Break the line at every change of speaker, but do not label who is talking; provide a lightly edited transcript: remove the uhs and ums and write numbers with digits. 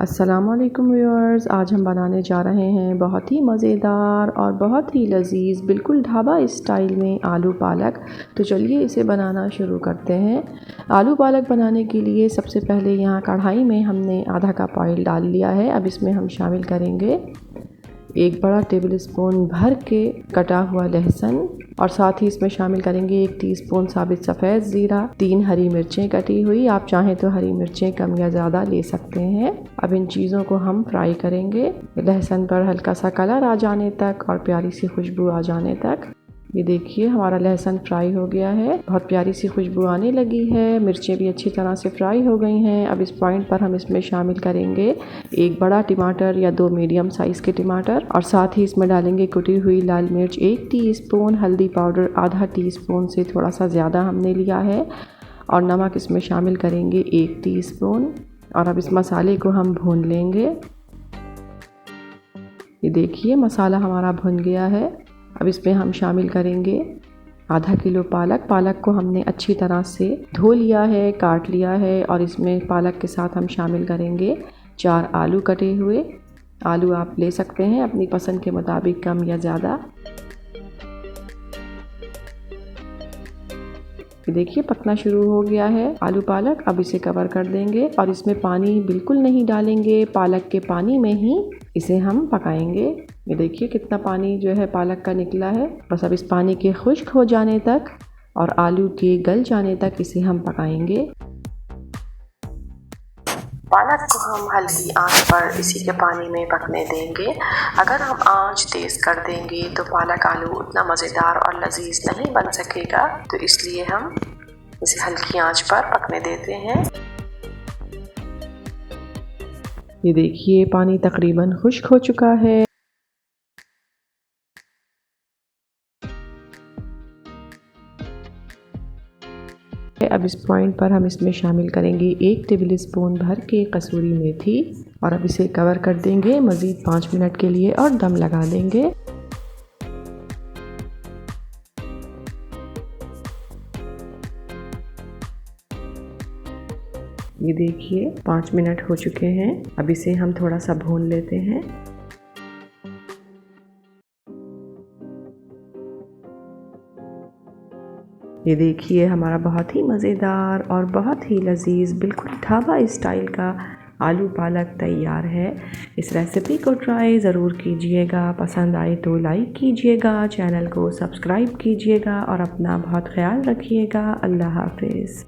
अस्सलामुअलैकुम व्यूअर्स, आज हम बनाने जा रहे हैं बहुत ही मज़ेदार और बहुत ही लजीज बिल्कुल ढाबा स्टाइल में आलू पालक। तो चलिए इसे बनाना शुरू करते हैं। आलू पालक बनाने के लिए सबसे पहले यहाँ कढ़ाई में हमने आधा कप ऑयल डाल लिया है। अब इसमें हम शामिल करेंगे 1 बड़ा टेबल स्पून भर के कटा हुआ लहसुन और साथ ही इसमें शामिल करेंगे 1 टीस्पून साबित सफ़ेद ज़ीरा, 3 हरी मिर्चें कटी हुई। आप चाहें तो हरी मिर्चें कम या ज़्यादा ले सकते हैं। अब इन चीज़ों को हम फ्राई करेंगे लहसुन पर हल्का सा कलर आ जाने तक और प्यारी सी खुशबू आ जाने तक। ये देखिए हमारा लहसुन फ्राई हो गया है, बहुत प्यारी सी खुशबू आने लगी है, मिर्चें भी अच्छी तरह से फ्राई हो गई हैं। अब इस पॉइंट पर हम इसमें शामिल करेंगे 1 बड़ा टमाटर या 2 मीडियम साइज़ के टमाटर और साथ ही इसमें डालेंगे कुटी हुई लाल मिर्च 1 टीस्पून, हल्दी पाउडर आधा टीस्पून से थोड़ा सा ज़्यादा हमने लिया है और नमक इसमें शामिल करेंगे 1 टीस्पून। और अब इस मसाले को हम भून लेंगे। ये देखिए मसाला हमारा भुन गया है। अब इसमें हम शामिल करेंगे आधा किलो पालक को हमने अच्छी तरह से धो लिया है, काट लिया है और इसमें पालक के साथ हम शामिल करेंगे 4 आलू कटे हुए। आलू आप ले सकते हैं अपनी पसंद के मुताबिक कम या ज़्यादा। देखिए पकना शुरू हो गया है आलू पालक। अब इसे कवर कर देंगे और इसमें पानी बिल्कुल नहीं डालेंगे, पालक के पानी में ही इसे हम पकाएंगे। ये देखिए कितना पानी जो है पालक का निकला है। बस अब इस पानी के खुश्क हो जाने तक और आलू के गल जाने तक इसे हम पकाएंगे। पालक को हम हल्की आंच पर इसी के पानी में पकने देंगे। अगर हम आंच तेज़ कर देंगे तो पालक आलू उतना मज़ेदार और लजीज नहीं बन सकेगा, तो इसलिए हम इसे हल्की आंच पर पकने देते हैं। ये देखिए पानी तकरीबन खुश्क हो चुका है। अब इस पॉइंट पर हम इसमें शामिल करेंगे 1 टेबल स्पून भर के कसूरी मेथी और अब इसे कवर कर देंगे मज़ीद 5 मिनट के लिए और दम लगा देंगे। ये देखिए 5 मिनट हो चुके हैं। अब इसे हम थोड़ा सा भून लेते हैं। ये देखिए हमारा बहुत ही मज़ेदार और बहुत ही लजीज बिल्कुल ढाबा स्टाइल का आलू पालक तैयार है। इस रेसिपी को ट्राई ज़रूर कीजिएगा। पसंद आए तो लाइक कीजिएगा, चैनल को सब्सक्राइब कीजिएगा और अपना बहुत ख्याल रखिएगा। अल्लाह हाफिज़।